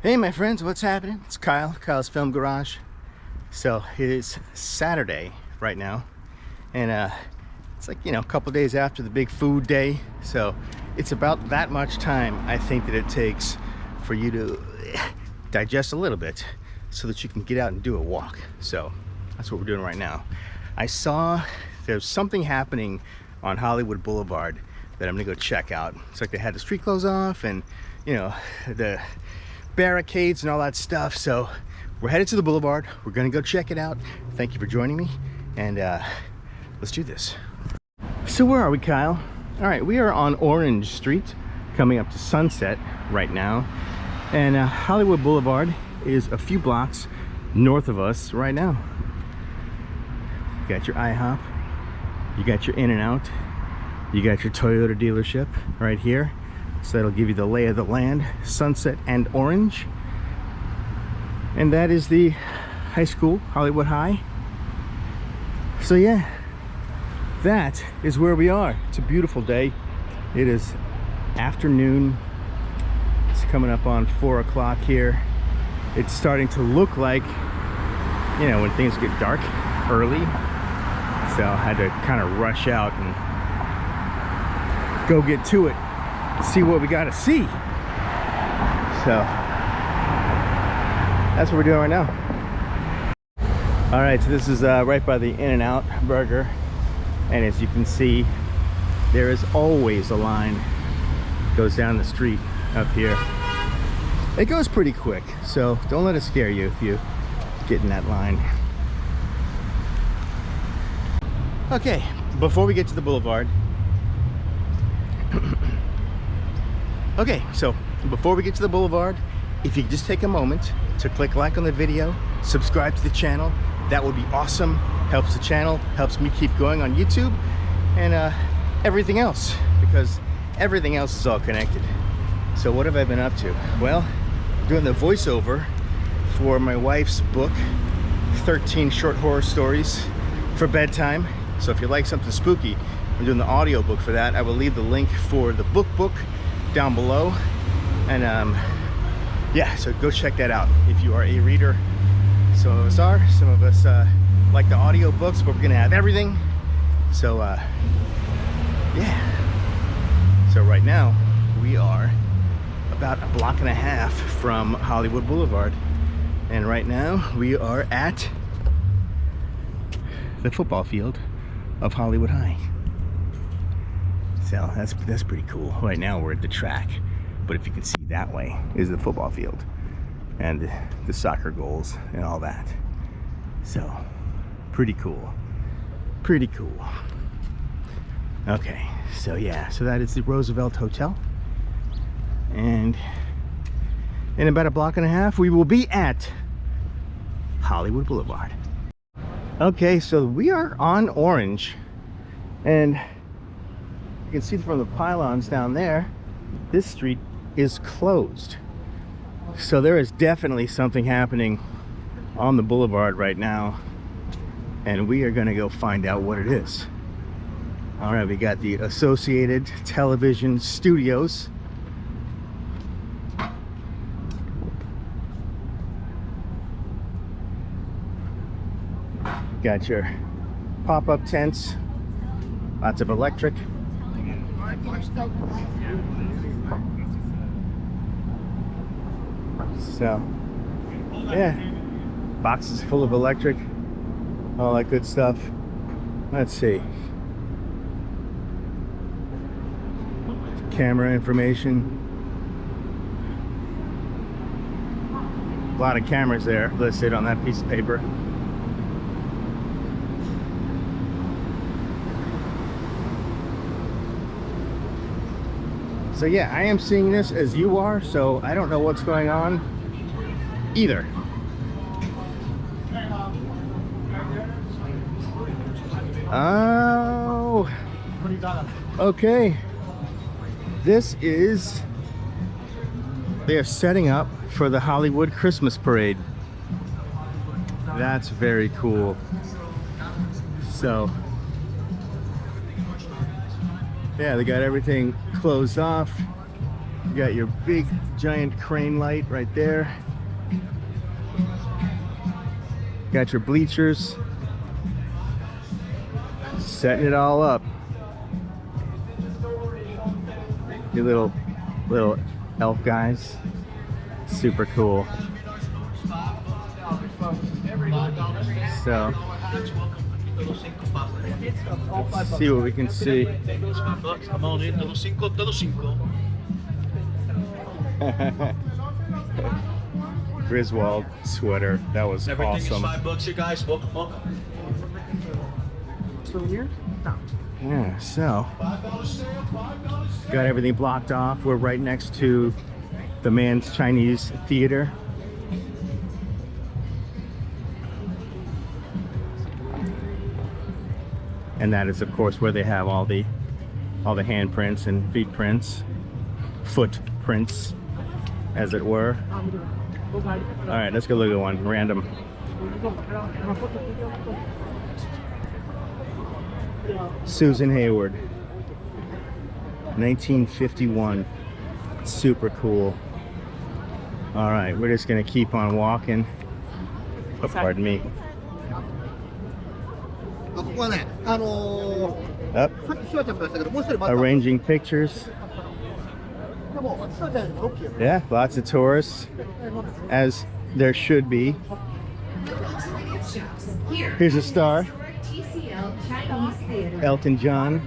Hey my friends, what's happening? It's Kyle's Film Garage. So it is Saturday right now, and it's like, a couple days after the big food day. So it's about that much time I think that it takes for you to digest a little bit so that you can get out and do a walk. So that's what we're doing right now. I saw there's something happening on Hollywood Boulevard that I'm gonna go check out. It's like they had the street clothes off and the barricades and all that stuff. So we're headed to the boulevard. We're gonna go check it out. Thank you for joining me, and let's do this. So where are we, Kyle? All right, we are on Orange Street coming up to Sunset right now, and Hollywood Boulevard is a few blocks north of us right now. You got your IHOP, you got your In-N-Out, you got your Toyota dealership right here. So that'll give you the lay of the land, Sunset and Orange. And that is the high school, Hollywood High. So yeah, that is where we are. It's a beautiful day. It is afternoon. It's coming up on 4 o'clock here. It's starting to look like, when things get dark early. So I had to kind of rush out and go get to it. See what we got to see. So that's what we're doing right now. All right, so this is right by the In-N-Out burger, and as you can see, there is always a line that goes down the street up here. It goes pretty quick, so don't let it scare you if you get in that line. Okay, before we get to the boulevard, if you could just take a moment to click like on the video, subscribe to the channel, that would be awesome. Helps the channel, helps me keep going on YouTube, and everything else, because everything else is all connected. So what have I been up to? Well, doing the voiceover for my wife's book, 13 short horror stories for bedtime. So if you like something spooky, I'm doing the audio book for that. I will leave the link for the book down below, and yeah, so go check that out if you are a reader. Some of us are, some of us like the audio books, but we're gonna have everything. So yeah, so right now we are about a block and a half from Hollywood Boulevard, and right now we are at the football field of Hollywood High. So that's pretty cool. Right now we're at the track, but if you can see that way is the football field and the soccer goals and all that. So pretty cool, pretty cool. Okay, so yeah, so that is the Roosevelt Hotel, and in about a block and a half we will be at Hollywood Boulevard. Okay, so we are on Orange, and you can see from the pylons down there, this street is closed. So there is definitely something happening on the boulevard right now, and we are gonna go find out what it is. All right, we got the Associated Television Studios. Got your pop-up tents, lots of electric. So yeah, boxes full of electric, all that good stuff. Let's see, camera information, a lot of cameras there listed on that piece of paper. So yeah, I am seeing this as you are, so I don't know what's going on either. Oh, okay. This is, they are setting up for the Hollywood Christmas Parade. That's very cool. So yeah, they got everything closed off. You got your big giant crane light right there. Got your bleachers. Setting it all up. Your little elf guys. Super cool. So let's see what we can see. Griswold sweater. That was awesome. $5 here, guys. Welcome. Yeah, so got everything blocked off. We're right next to the Man's Chinese Theater. And that is, of course, where they have all the handprints and footprints, as it were. All right, let's go look at one random. Susan Hayward, 1951. Super cool. All right, we're just gonna keep on walking. Oh, pardon me. Up. Arranging pictures. Yeah, lots of tourists, as there should be. Here's a star. Elton John.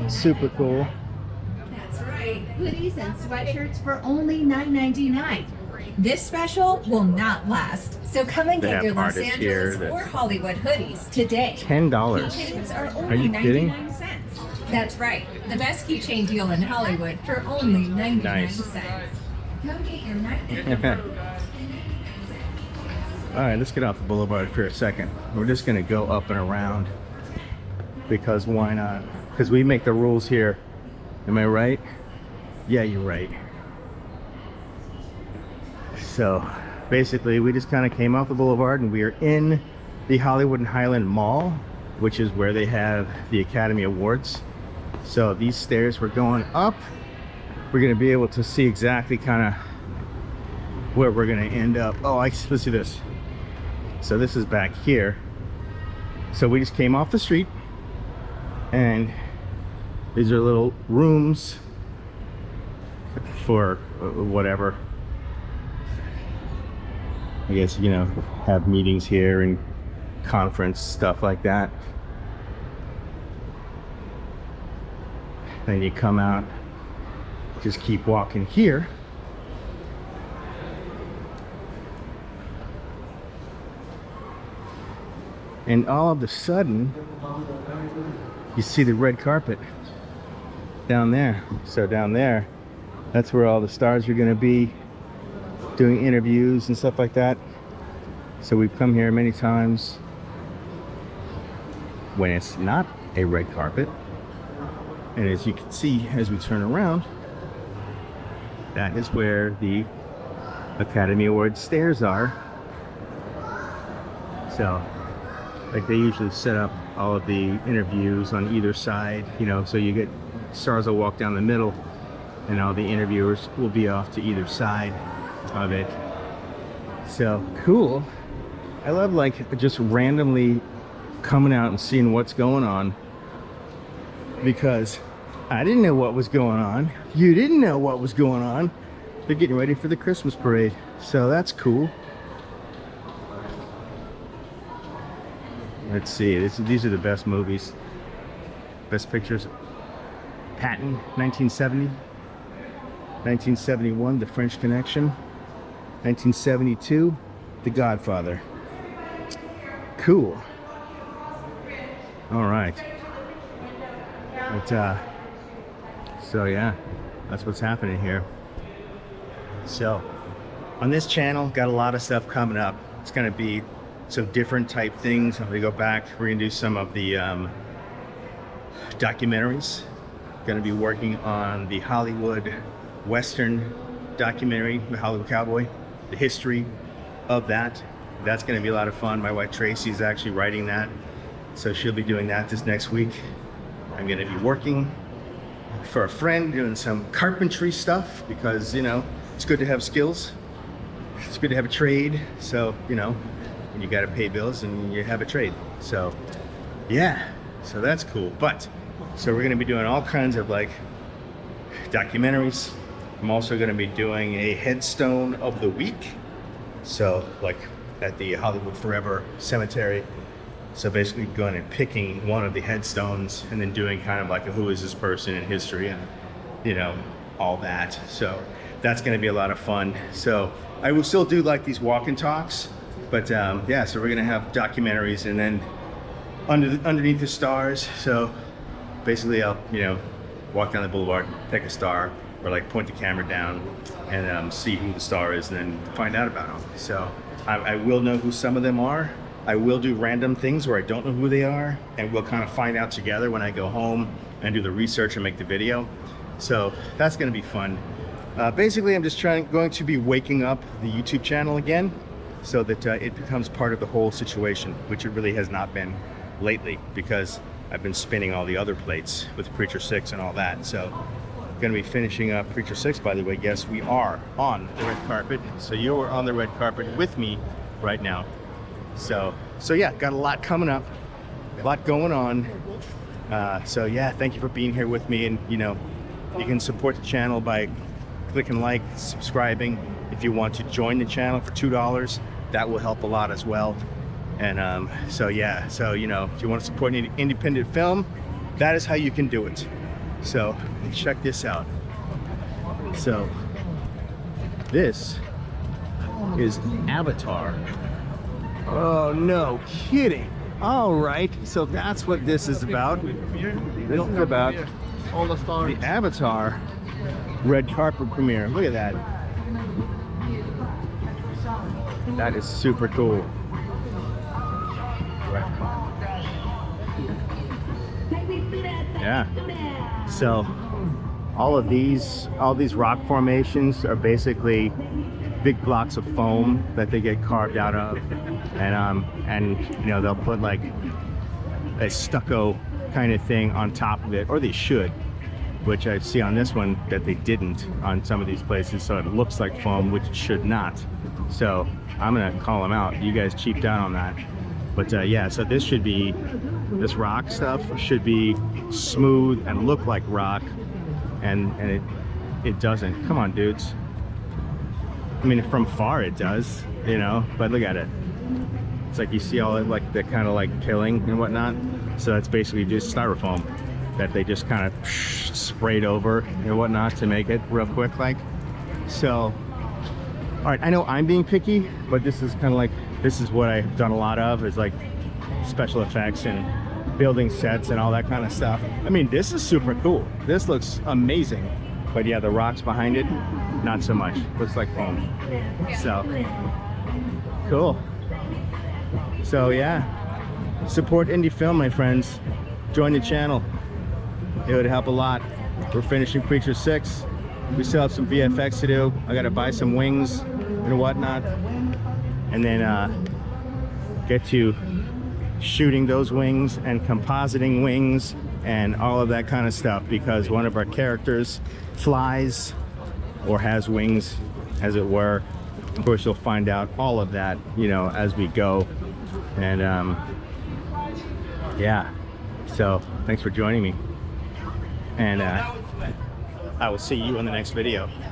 Super cool. That's right. Hoodies and sweatshirts for only $9.99. This special will not last. So come and get your Los Angeles or Hollywood hoodies today. $10. Keychains are only Are you kidding? 99 cents. That's right. The best keychain deal in Hollywood for only 99 cents. Come get your night. All right, let's get off the boulevard for a second. We're just gonna go up and around, because why not? Because we make the rules here. Am I right? Yeah, you're right. So basically we just kind of came off the boulevard and we are in the Hollywood and Highland Mall, which is where they have the Academy Awards. So these stairs we're going up, we're going to be able to see exactly kind of where we're going to end up. Oh, let's see this. So this is back here. So we just came off the street and these are little rooms for whatever. I guess, you know, have meetings here and conference stuff like that. Then you come out, just keep walking here. And all of a sudden, you see the red carpet down there. So down there, that's where all the stars are gonna be doing interviews and stuff like that. So we've come here many times when it's not a red carpet. And as you can see, as we turn around, that is where the Academy Awards stairs are. So, like, they usually set up all of the interviews on either side, you know, so you get stars will walk down the middle and all the interviewers will be off to either side of it. So cool. I love, like, just randomly coming out and seeing what's going on, because I didn't know what was going on. You didn't know what was going on. They're getting ready for the Christmas parade, so that's cool. Let's see, these are the best movies, best pictures. Patton, 1970, 1971, The French Connection, 1972, The Godfather. Cool. All right. But, so yeah, that's what's happening here. So on this channel, got a lot of stuff coming up. It's gonna be some different type things. I'm gonna go back, we're gonna do some of the documentaries. Gonna be working on the Hollywood Western documentary, The Hollywood Cowboy, the history of that. That's gonna be a lot of fun. My wife Tracy is actually writing that, so she'll be doing that this next week. I'm gonna be working for a friend doing some carpentry stuff because, you know, it's good to have skills. It's good to have a trade. So, you know, when you got to pay bills and you have a trade. So, yeah, so that's cool. But, so we're going to be doing all kinds of like documentaries. I'm also going to be doing a headstone of the week. So, like at the Hollywood Forever Cemetery. So basically going and picking one of the headstones and then doing kind of like a who is this person in history and, you know, all that. So that's going to be a lot of fun. So I will still do like these walk and talks, but yeah, so we're going to have documentaries and then underneath the stars. So basically I'll, you know, walk down the boulevard, pick a star, or like point the camera down and see who the star is and then find out about them. So I will know who some of them are. I will do random things where I don't know who they are, and we'll kind of find out together when I go home and do the research and make the video. So that's going to be fun. Basically, I'm just going to be waking up the YouTube channel again so that it becomes part of the whole situation, which it really has not been lately because I've been spinning all the other plates with Preacher 6 and all that. So I'm going to be finishing up Preacher 6, by the way. Yes, we are on the red carpet. So you are on the red carpet with me right now. So yeah, got a lot coming up, a lot going on. So yeah, thank you for being here with me. And you know, you can support the channel by clicking like, subscribing. If you want to join the channel for $2, that will help a lot as well. And so yeah, so you know, if you want to support an independent film, that is how you can do it. So check this out. So this is Avatar. Oh, no kidding. All right, so that's what this is about. This is about the Avatar red carpet premiere. Look at that. That is super cool. Yeah. So all these rock formations are basically big blocks of foam that they get carved out of, and you know, they'll put like a stucco kind of thing on top of it, or they should, which I see on this one that they didn't on some of these places, so it looks like foam, which it should not. So I'm gonna call them out. You guys cheaped out on that. But yeah, so this this rock stuff should be smooth and look like rock, and it doesn't. Come on, dudes. I mean, from far it does, you know, but look at it. It's like you see all it, like the kind of like pilling and whatnot. So that's basically just styrofoam that they just kind of sprayed over and whatnot to make it real quick like. So, all right, I know I'm being picky, but this is kind of like, this is what I've done a lot of, is like special effects and building sets and all that kind of stuff. I mean, this is super cool. This looks amazing. But yeah, the rocks behind it, not so much. Looks like foam. So, cool. So yeah, support indie film, my friends. Join the channel. It would help a lot. We're finishing Preacher 6. We still have some VFX to do. I gotta buy some wings and whatnot. And then get to shooting those wings and compositing wings and all of that kind of stuff, because one of our characters flies or has wings, as it were. Of course, you'll find out all of that, you know, as we go. And yeah, so thanks for joining me, and I will see you in the next video.